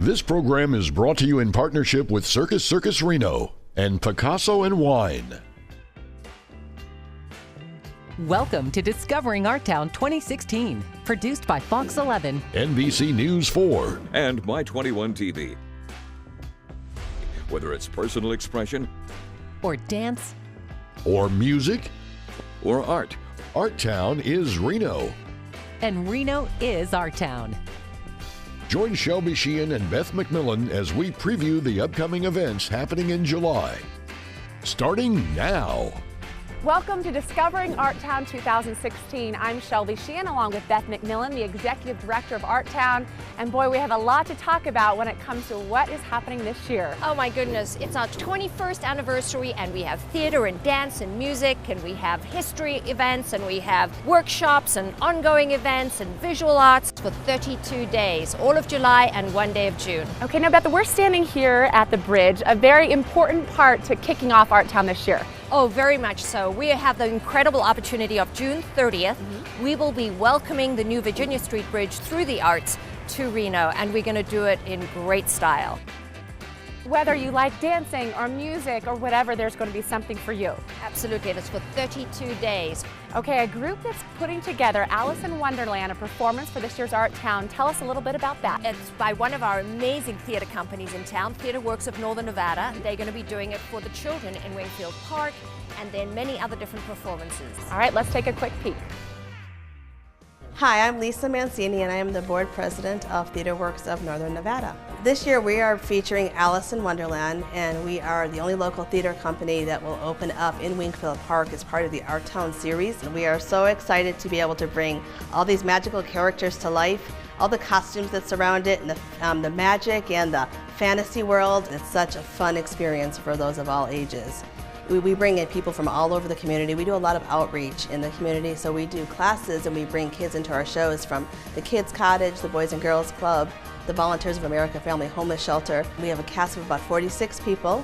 This program is brought to you in partnership with Circus Circus Reno and Picasso and Wine. Welcome to Discovering Art Town 2016, produced by Fox 11, NBC News 4, and My21 TV. Whether it's personal expression or dance, or music, or art, Art Town is Reno. And Reno is Art Town. Join Shelby Sheehan and Beth McMillan as we preview the upcoming events happening in July. Starting now. Welcome to Discovering Art Town 2016. I'm Shelby Sheehan along with Beth McMillan, the Executive Director of Art Town. And boy, we have a lot to talk about when it comes to what is happening this year. Oh my goodness, it's our 21st anniversary and we have theater and dance and music and we have history events and we have workshops and ongoing events and visual arts for 32 days, all of July and 1 day of June. Okay, now Beth, we're standing here at the bridge, a very important part to kicking off Art Town this year. Oh, very much so. We have the incredible opportunity of June 30th. We will be welcoming the new Virginia Street Bridge through the arts to Reno, and we're going to do it in great style. Whether you like dancing or music or whatever, there's going to be something for you. Absolutely, and it's for 32 days. Okay, a group that's putting together Alice in Wonderland, a performance for this year's Art Town. Tell us a little bit about that. It's by one of our amazing theater companies in town, Theater Works of Northern Nevada. They're going to be doing it for the children in Wingfield Park, and then many other different performances. All right, let's take a quick peek. Hi, I'm Lisa Mancini and I am the board president of Theater Works of Northern Nevada. This year we are featuring Alice in Wonderland, and we are the only local theater company that will open up in Wingfield Park as part of the Art Town series. And we are so excited to be able to bring all these magical characters to life, all the costumes that surround it, and the magic and the fantasy world. It's such a fun experience for those of all ages. We bring in people from all over the community. We do a lot of outreach in the community, so we do classes and we bring kids into our shows from the Kids Cottage, the Boys and Girls Club, the Volunteers of America Family Homeless Shelter. We have a cast of about 46 people,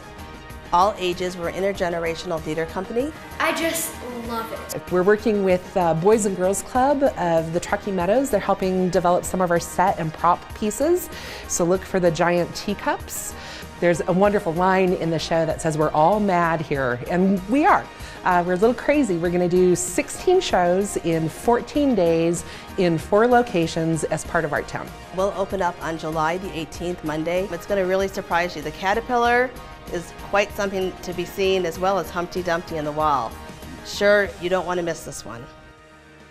all ages. We're an intergenerational theater company. I just love it. We're working with Boys and Girls Club of the Truckee Meadows. They're helping develop some of our set and prop pieces, so look for the giant teacups. There's a wonderful line in the show that says we're all mad here, and we are. We're a little crazy. We're going to do 16 shows in 14 days in 4 locations as part of Art Town. We'll open up on July the 18th, Monday. It's going to really surprise you. The Caterpillar is quite something to be seen, as well as Humpty Dumpty and the Wall. Sure, you don't want to miss this one.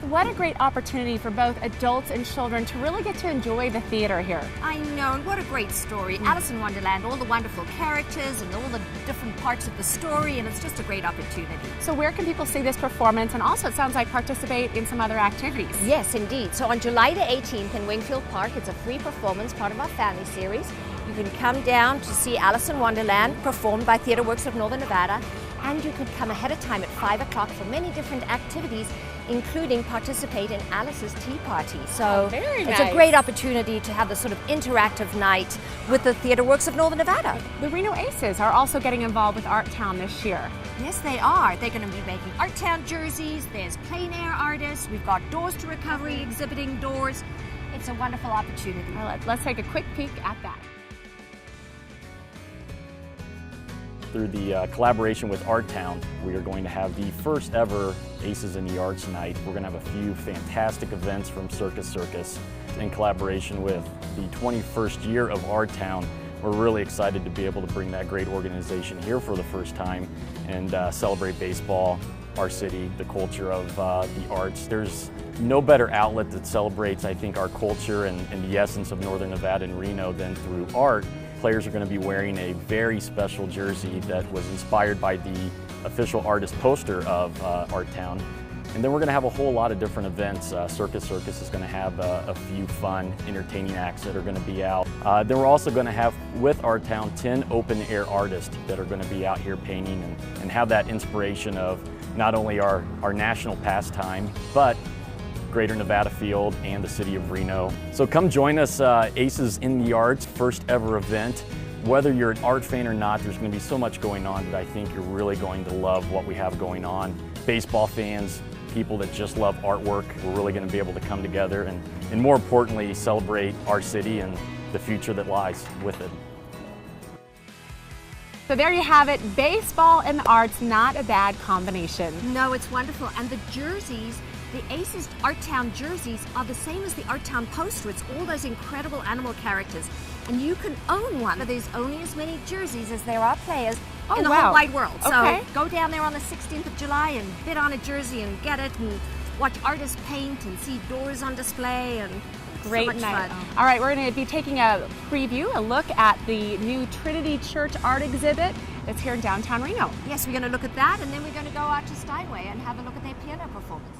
What a great opportunity for both adults and children to really get to enjoy the theater here. I know, and what a great story. Alice in Wonderland, all the wonderful characters and all the different parts of the story, and it's just a great opportunity. So where can people see this performance, and also it sounds like participate in some other activities? Yes, indeed. So on July the 18th in Wingfield Park, it's a free performance, part of our family series. You can come down to see Alice in Wonderland performed by Theater Works of Northern Nevada, and you could come ahead of time at 5 o'clock for many different activities, including participate in Alice's Tea Party. So it's a great opportunity to have this sort of interactive night with the Theater Works of Northern Nevada. The Reno Aces are also getting involved with Art Town this year. Yes, they are. They're going to be making Art Town jerseys. There's plein air artists. We've got Doors to Recovery exhibiting doors. It's a wonderful opportunity. All right, let's take a quick peek at that. Through the collaboration with Art Town, we are going to have the first ever Aces in the Arts night. We're going to have a few fantastic events from Circus Circus in collaboration with the 21st year of Art Town. We're really excited to be able to bring that great organization here for the first time and celebrate baseball, our city, the culture of the arts. There's no better outlet that celebrates, I think, our culture and the essence of Northern Nevada and Reno than through art. Players are going to be wearing a very special jersey that was inspired by the official artist poster of Art Town. And then we're going to have a whole lot of different events. Circus Circus is going to have a few fun, entertaining acts that are going to be out. Then we're also going to have, with Art Town, 10 open-air artists that are going to be out here painting and have that inspiration of not only our national pastime, but Greater Nevada Field and the city of Reno. So come join us, Aces in the Arts, first ever event. Whether you're an art fan or not, there's going to be so much going on that I think you're really going to love what we have going on. Baseball fans, people that just love artwork, we're really going to be able to come together and more importantly, celebrate our city and the future that lies with it. So there you have it, baseball and arts, not a bad combination. No, it's wonderful. And the jerseys, the Aces Art Town jerseys are the same as the Art Town poster. It's all those incredible animal characters. And you can own one. There's only as many jerseys as there are players in the whole wide world. Okay. So go down there on the 16th of July and bid on a jersey and get it and watch artists paint and see doors on display and great so much night. fun. All right, we're going to be taking a preview, a look at the new Trinity Church art exhibit that's here in downtown Reno. Yes, we're going to look at that, and then we're going to go out to Steinway and have a look at their piano performance.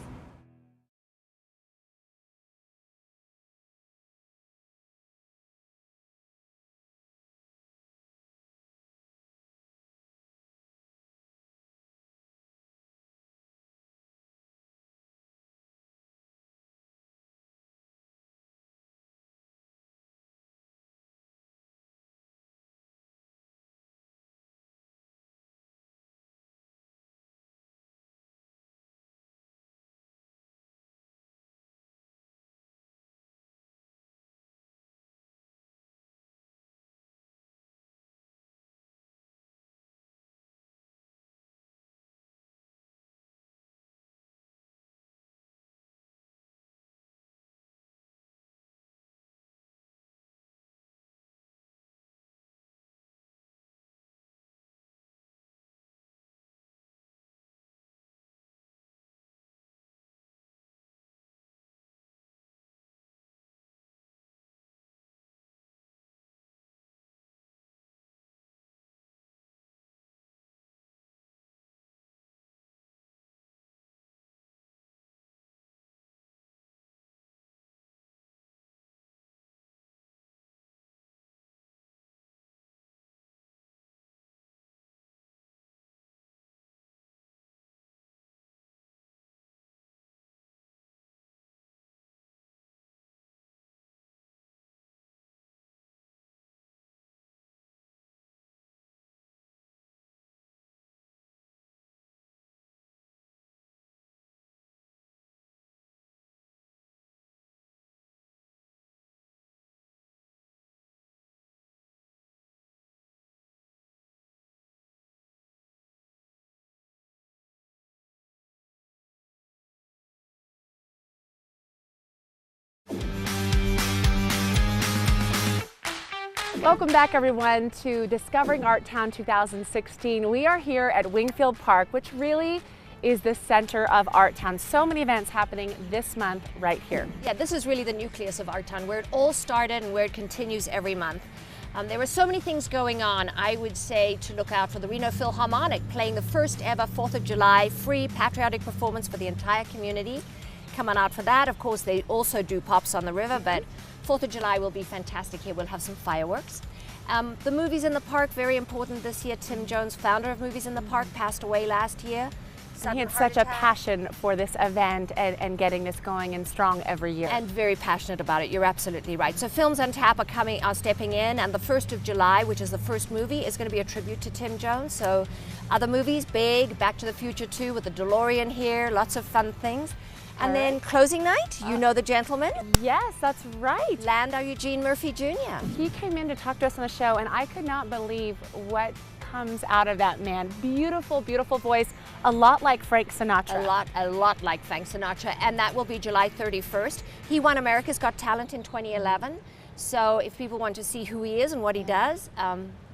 Welcome back, everyone, to Discovering Art Town 2016. We are here at Wingfield Park, which really is the center of Art Town. So many events happening this month right here. Yeah, this is really the nucleus of Art Town, where it all started and where it continues every month. There were so many things going on. I would say to look out for the Reno Philharmonic playing the first ever 4th of July free patriotic performance for the entire community. Come on out for that. Of course, they also do Pops on the River, but 4th of July will be fantastic here. We'll have some fireworks. The Movies in the Park, very important this year. Tim Jones, founder of Movies in the Park, passed away last year. He had such a passion for this event and getting this going and strong every year. And very passionate about it. You're absolutely right. So Films on Tap are stepping in, and the 1st of July, which is the first movie, is going to be a tribute to Tim Jones. So other movies, big, Back to the Future 2 with the DeLorean here, lots of fun things. And then closing night, you know the gentleman? Yes, that's right. Landau Eugene Murphy Jr. He came in to talk to us on the show, and I could not believe what comes out of that man. Beautiful, beautiful voice, a lot like Frank Sinatra. A lot like Frank Sinatra, and that will be July 31st. He won America's Got Talent in 2011, so if people want to see who he is and what he does,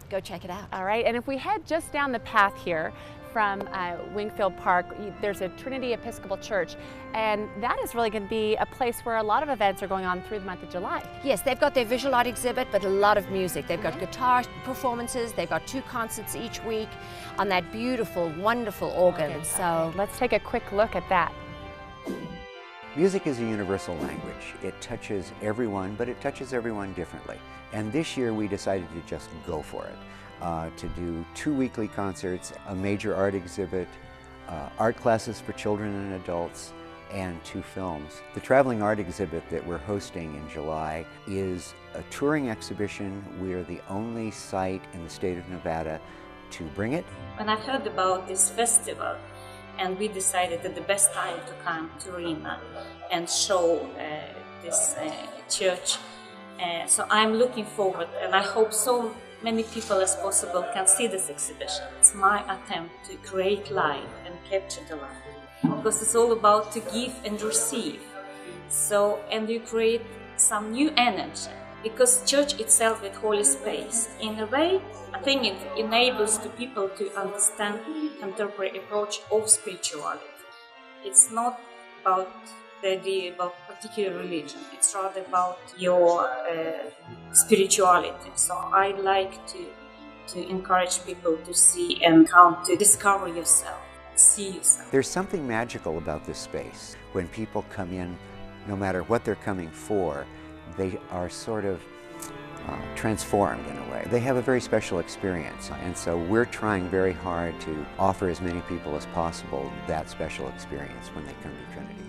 go check it out. All right, and if we head just down the path here, from Wingfield Park, there's a Trinity Episcopal Church, and that is really going to be a place where a lot of events are going on through the month of July. Yes, they've got their visual art exhibit, but a lot of music. They've got guitar performances, they've got 2 concerts each week on that beautiful, wonderful organ. Okay. So let's take a quick look at that. Music is a universal language. It touches everyone, but it touches everyone differently. And this year we decided to just go for it. To do 2 weekly concerts, a major art exhibit, art classes for children and adults, and 2 films. The traveling art exhibit that we're hosting in July is a touring exhibition. We are the only site in the state of Nevada to bring it. When I heard about this festival, and we decided that the best time to come to Reno and show this church So I'm looking forward, and I hope so many people as possible can see this exhibition. It's my attempt to create life and capture the life, because it's all about to give and receive. So, and you create some new energy, because church itself is holy space. In a way, I think it enables the people to understand contemporary approach of spirituality. It's not about the idea about particular religion. It's rather about your spirituality. So I like to encourage people to see and come to discover yourself, see yourself. There's something magical about this space. When people come in, no matter what they're coming for, they are sort of transformed in a way. They have a very special experience, and so we're trying very hard to offer as many people as possible that special experience when they come to Trinity.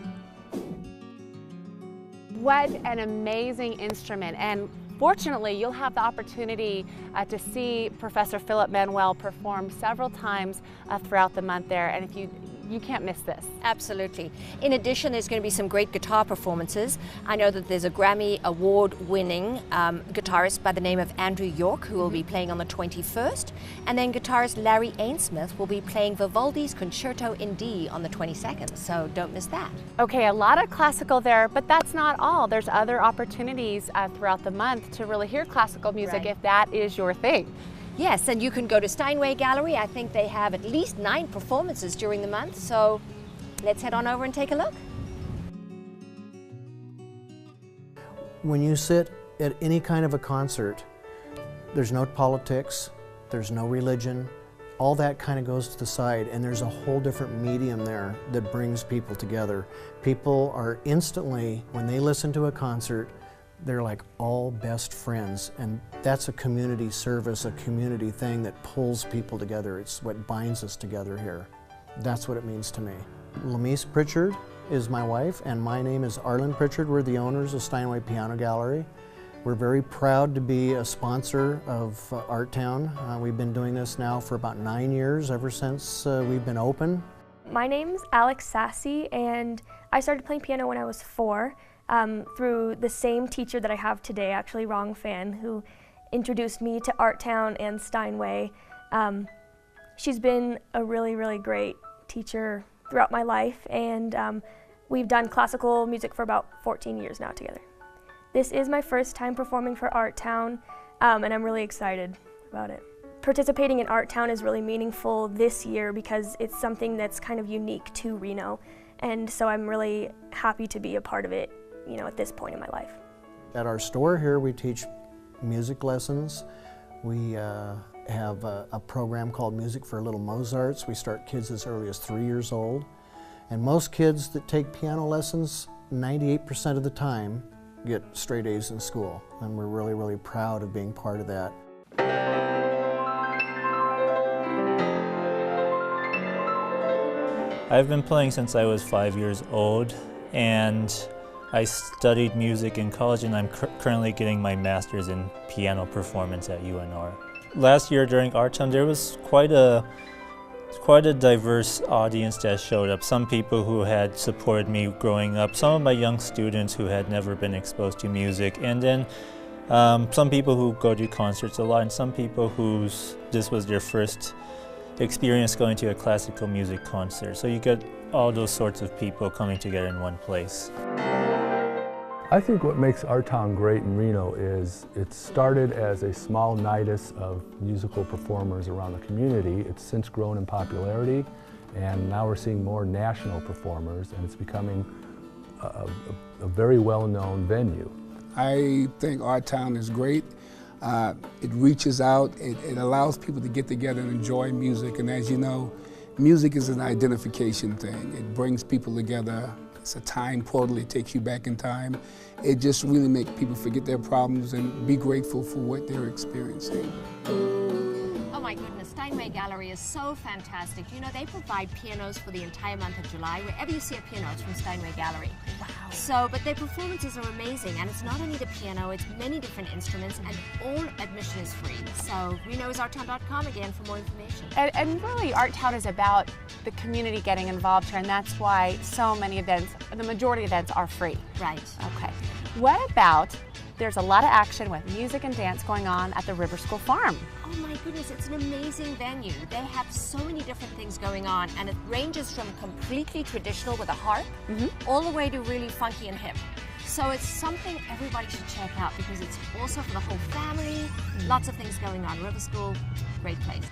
What an amazing instrument, and fortunately you'll have the opportunity to see Professor Philip Manuel perform several times throughout the month there, and if you can't miss this. Absolutely. In addition, there's going to be some great guitar performances. I know that there's a Grammy award-winning guitarist by the name of Andrew York who will be playing on the 21st, and then guitarist Larry Ainsmith will be playing Vivaldi's Concerto in D on the 22nd, so don't miss that. Okay, a lot of classical there, but that's not all. There's other opportunities throughout the month to really hear classical music if that is your thing. Yes, and you can go to Steinway Gallery. I think they have at least 9 performances during the month, so let's head on over and take a look. When you sit at any kind of a concert, there's no politics, there's no religion, all that kind of goes to the side, and there's a whole different medium there that brings people together. People are instantly, when they listen to a concert, they're like all best friends, and that's a community service, a community thing that pulls people together. It's what binds us together here. That's what it means to me. Lamise Pritchard is my wife, and my name is Arlen Pritchard. We're the owners of Steinway Piano Gallery. We're very proud to be a sponsor of Art Town. We've been doing this now for about 9 years, ever since we've been open. My name's Alex Sassy, and I started playing piano when I was 4. Through the same teacher that I have today, actually Rong Fan, who introduced me to Art Town and Steinway. She's been a really, really great teacher throughout my life, and we've done classical music for about 14 years now together. This is my first time performing for Art Town, and I'm really excited about it. Participating in Art Town is really meaningful this year because it's something that's kind of unique to Reno, and so I'm really happy to be a part of it, you know, at this point in my life. At our store here, we teach music lessons. We have a program called Music for Little Mozarts. We start kids as early as 3 years old. And most kids that take piano lessons, 98% of the time, get straight A's in school. And we're really, really proud of being part of that. I've been playing since I was 5 years old, and I studied music in college, and I'm currently getting my master's in piano performance at UNR. Last year during Art Town, there was quite a diverse audience that showed up. Some people who had supported me growing up, some of my young students who had never been exposed to music, and then some people who go to concerts a lot, and some people this was their first experience going to a classical music concert. So you get all those sorts of people coming together in one place. I think what makes Art Town great in Reno is it started as a small nidus of musical performers around the community. It's since grown in popularity, and now we're seeing more national performers, and it's becoming a very well-known venue. I think Art Town is great. It reaches out, it allows people to get together and enjoy music, and as you know, music is an identification thing. It brings people together. It's a time portal. It takes you back in time. It just really makes people forget their problems and be grateful for what they're experiencing. Oh my goodness, Steinway Gallery is so fantastic. You know, they provide pianos for the entire month of July. Wherever you see a piano, it's from Steinway Gallery. Wow. So, but their performances are amazing, and it's not only the piano, it's many different instruments, and all admission is free. So, renoisarttown.com again for more information. And really, Art Town is about the community getting involved here, and that's why so many events, the majority of events are free. Right. Okay. What about there's a lot of action with music and dance going on at the River School Farm. Oh my goodness, it's an amazing venue. They have so many different things going on, and it ranges from completely traditional with a harp all the way to really funky and hip. So it's something everybody should check out because it's also for the whole family. Lots of things going on. River School, great place.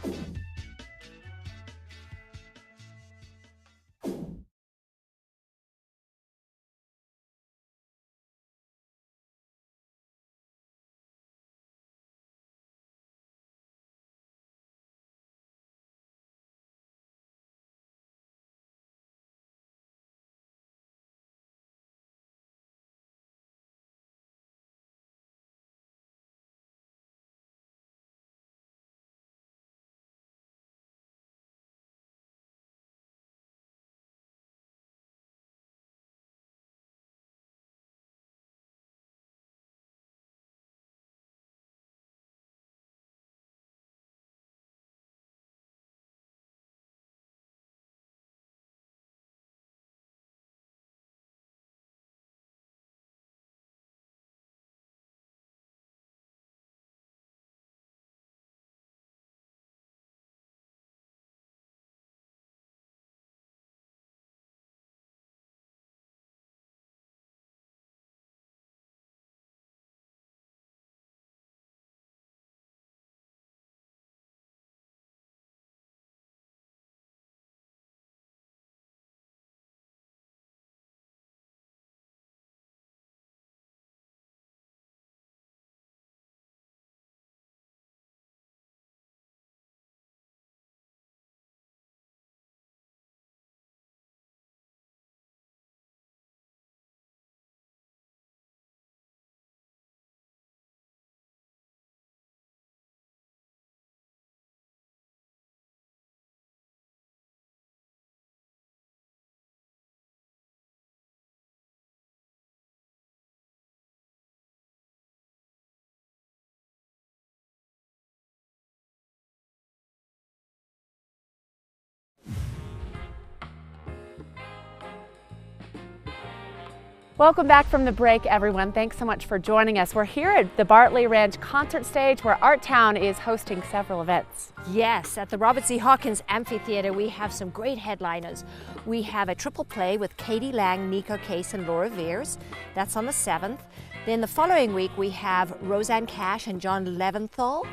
Welcome back from the break, everyone. Thanks so much for joining us. We're here at the Bartley Ranch concert stage where Art Town is hosting several events. Yes, at the Robert C. Hawkins Amphitheater, we have some great headliners. We have a triple play with Katie Lang, Nico Case, and Laura Veers. That's on the 7th. Then the following week, we have Roseanne Cash and John Leventhal.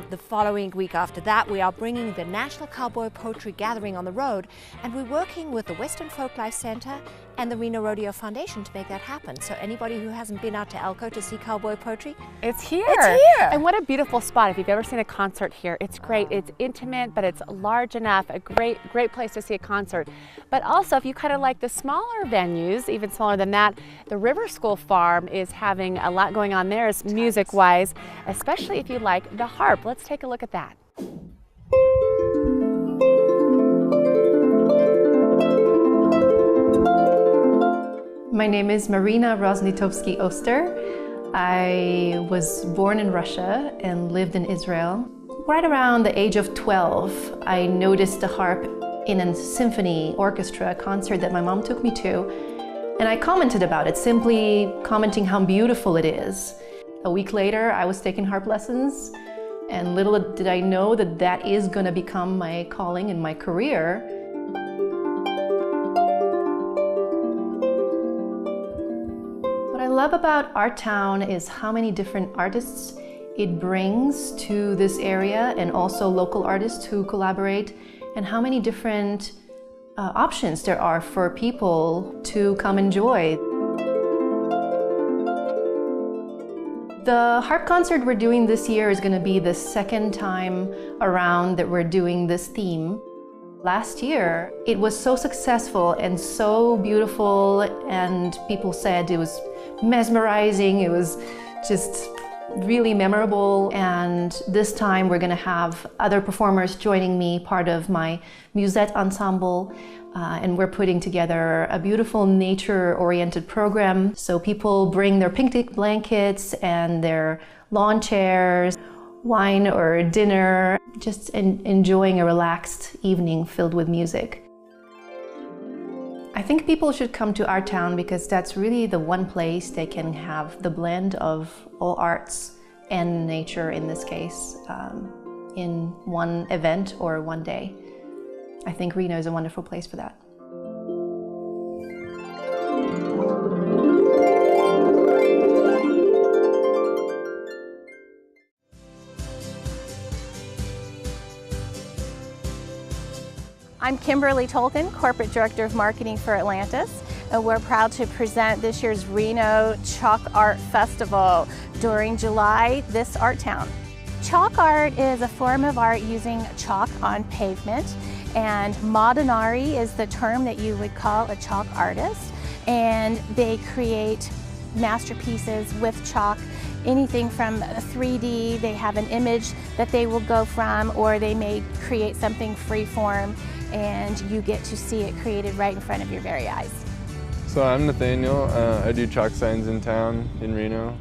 The following week after that, we are bringing the National Cowboy Poetry Gathering on the road, and we're working with the Western Folklife Center and the Reno Rodeo Foundation to make that happen. So anybody who hasn't been out to Elko to see cowboy poetry, it's here. It's here. And what a beautiful spot. If you've ever seen a concert here, it's great. It's intimate, but it's large enough. A great place to see a concert. But also, if you kind of like the smaller venues, even smaller than that, the River School Farm is having a lot going on there music-wise, especially if you like the harp. Let's take a look at that. My name is Marina Roznitovsky-Oster. I was born in Russia and lived in Israel. Right around the age of 12, I noticed the harp in a symphony orchestra concert that my mom took me to, and I commented about it, simply commenting how beautiful it is. A week later, I was taking harp lessons, and little did I know that that is going to become my calling and my career. What I love about Art Town is how many different artists it brings to this area, and also local artists who collaborate, and how many different options there are for people to come enjoy. The harp concert we're doing this year is going to be the second time around that we're doing this theme. Last year, it was so successful and so beautiful, and people said it was mesmerizing, it was just really memorable. And this time we're going to have other performers joining me, part of my Musette ensemble, and we're putting together a beautiful nature-oriented program. So people bring their picnic blankets and their lawn chairs, wine or dinner, just enjoying a relaxed evening filled with music. I think people should come to our town because that's really the one place they can have the blend of all arts and nature, in this case, in one event or one day. I think Reno is a wonderful place for that. I'm Kimberly Tolkien, Corporate Director of Marketing for Atlantis, and we're proud to present this year's Reno Chalk Art Festival during July, this Art Town. Chalk art is a form of art using chalk on pavement, and Modenari is the term that you would call a chalk artist, and they create masterpieces with chalk. Anything from 3D, they have an image that they will go from, or they may create something freeform, and you get to see it created right in front of your very eyes. So I'm Nathaniel. I do chalk signs in town in Reno.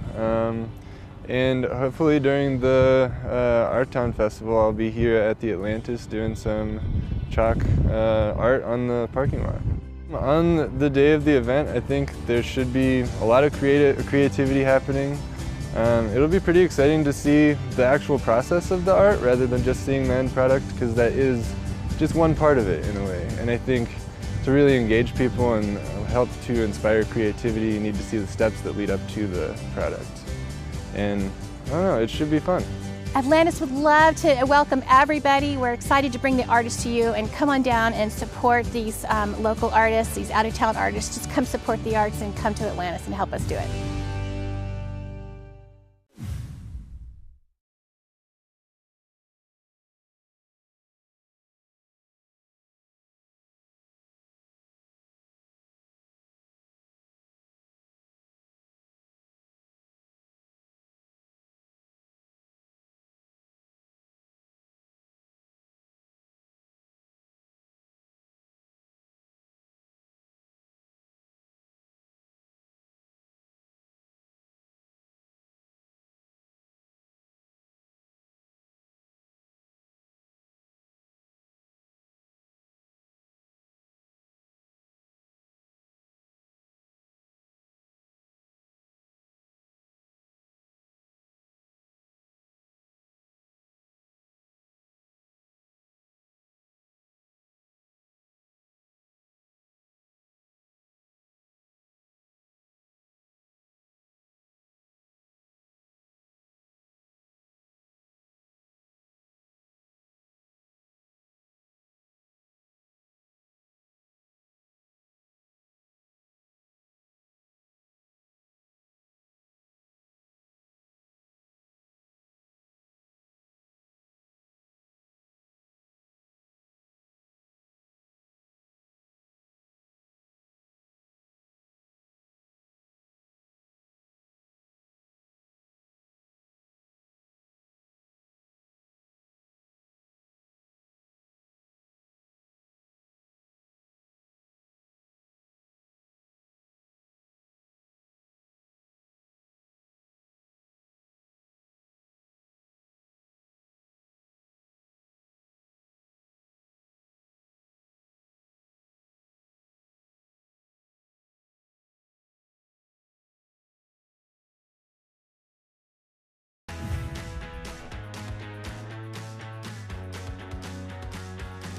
And hopefully during the Art Town Festival, I'll be here at the Atlantis doing some chalk art on the parking lot. On the day of the event, I think there should be a lot of creativity happening. It'll be pretty exciting to see the actual process of the art rather than just seeing the end product, because that is just one part of it in a way. And I think to really engage people and help to inspire creativity, you need to see the steps that lead up to the product. And I don't know, it should be fun. Atlantis would love to welcome everybody. We're excited to bring the artists to you, and come on down and support these local artists, these out-of-town artists. Just come support the arts and come to Atlantis and help us do it.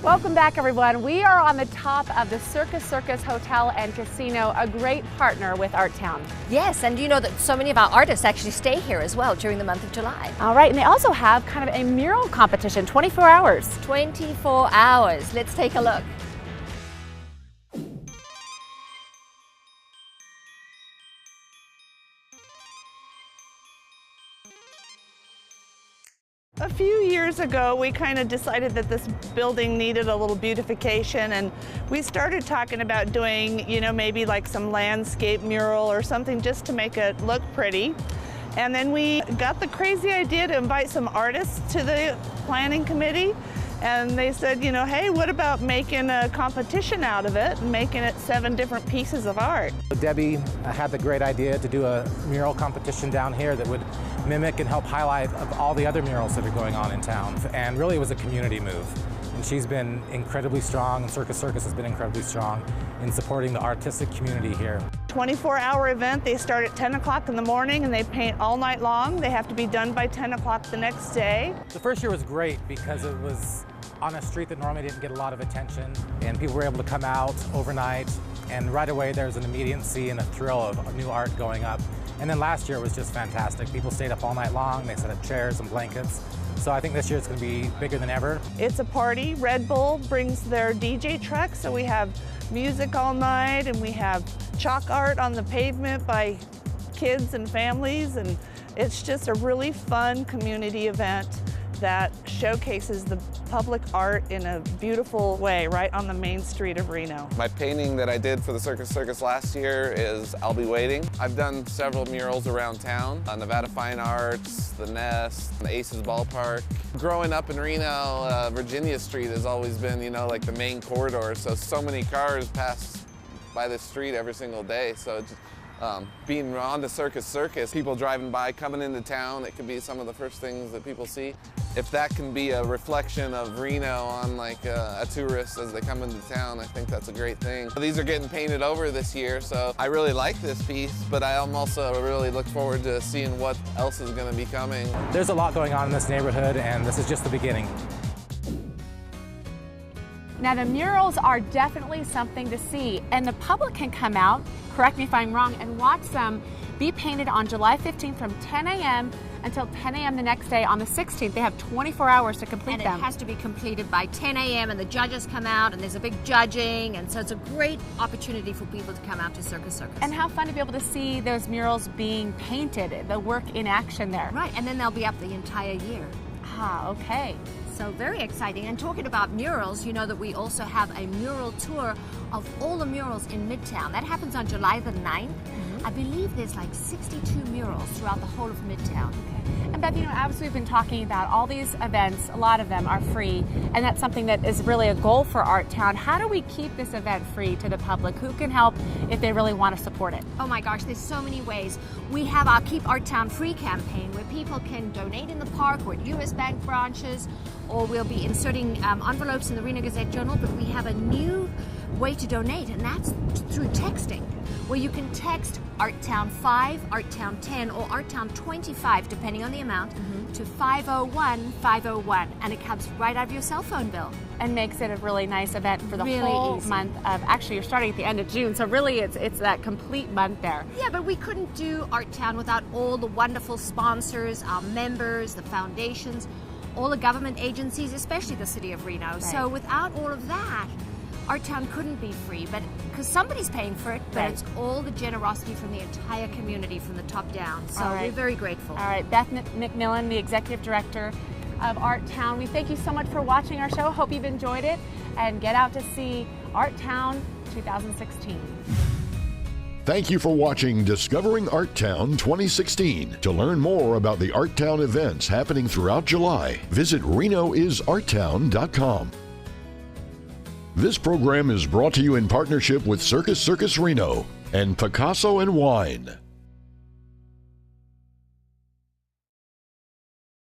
Welcome back, everyone. We are on the top of the Circus Hotel and Casino, a great partner with Art Town. Yes, and you know that so many of our artists actually stay here as well during the month of July. All right, and they also have kind of a mural competition, 24 hours. 24 hours. Let's take a look. A few years ago, we kind of decided that this building needed a little beautification, and we started talking about doing, you know, maybe like some landscape mural or something just to make it look pretty. And then we got the crazy idea to invite some artists to the planning committee, and they said, you know, hey, what about making a competition out of it and making it 7 different pieces of art? Debbie had the great idea to do a mural competition down here that would mimic and help highlight all the other murals that are going on in town. And really it was a community move. and she's been incredibly strong, and Circus Circus has been incredibly strong in supporting the artistic community here. 24-hour event. They start at 10 o'clock in the morning and they paint all night long. They have to be done by 10 o'clock the next day. The first year was great because it was on a street that normally didn't get a lot of attention, and people were able to come out overnight, and right away there was an immediacy and a thrill of new art going up. And then last year was just fantastic. People stayed up all night long, they set up chairs and blankets. So I think this year it's going to be bigger than ever. It's a party. Red Bull brings their DJ truck, so we have music all night, and we have chalk art on the pavement by kids and families, and it's just a really fun community event that showcases the public art in a beautiful way right on the main street of Reno. My painting that I did for the Circus Circus last year is I'll Be Waiting. I've done several murals around town, Nevada Fine Arts, the Nest, the Aces Ballpark. Growing up in Reno, Virginia Street has always been, you know, like the main corridor, so many cars pass by this street every single day. So it's, being on the Circus Circus, people driving by, coming into town, it could be some of the first things that people see. If that can be a reflection of Reno on like a tourist as they come into town, I think that's a great thing. These are getting painted over this year, so I really like this piece, but I'm also really look forward to seeing what else is going to be coming. There's a lot going on in this neighborhood, and this is just the beginning. Now the murals are definitely something to see, and the public can come out, correct me if I'm wrong, and watch them be painted on July 15th from 10 a.m. until 10 a.m. the next day on the 16th. They have 24 hours to complete them. And it has to be completed by 10 a.m. and the judges come out and there's a big judging, and so it's a great opportunity for people to come out to Circus Circus. And how fun to be able to see those murals being painted, the work in action there. Right, and then they'll be up the entire year. Ah, okay. So very exciting. And talking about murals, you know that we also have a mural tour of all the murals in Midtown. That happens on July the 9th. I believe there's like 62 murals throughout the whole of Midtown. And Beth, you know, as we've been talking about, all these events, a lot of them are free, and that's something that is really a goal for Art Town. How do we keep this event free to the public? Who can help if they really want to support it? Oh my gosh, there's so many ways. We have our Keep Art Town Free campaign where people can donate in the park or at US Bank branches, or we'll be inserting envelopes in the Reno Gazette-Journal, but we have a new way to donate, and that's through texting, where you can text ArtTown 5, ArtTown 10, or ArtTown 25, depending on the amount, to 501-501, and it comes right out of your cell phone bill. And makes it a really nice event for the whole month of, actually you're starting at the end of June, so really it's that complete month there. Yeah, but we couldn't do Art Town without all the wonderful sponsors, our members, the foundations, all the government agencies, especially the city of Reno. Right. So without all of that, Art Town couldn't be free, but because somebody's paying for it, but it's all the generosity from the entire community from the top down. So we're very grateful. All right, Beth McMillan, the Executive Director of Art Town. We thank you so much for watching our show. Hope you've enjoyed it, and get out to see Art Town 2016. Thank you for watching Discovering Art Town 2016. To learn more about the Art Town events happening throughout July, visit RenoIsArtTown.com. This program is brought to you in partnership with Circus Circus Reno and Picasso and Wine.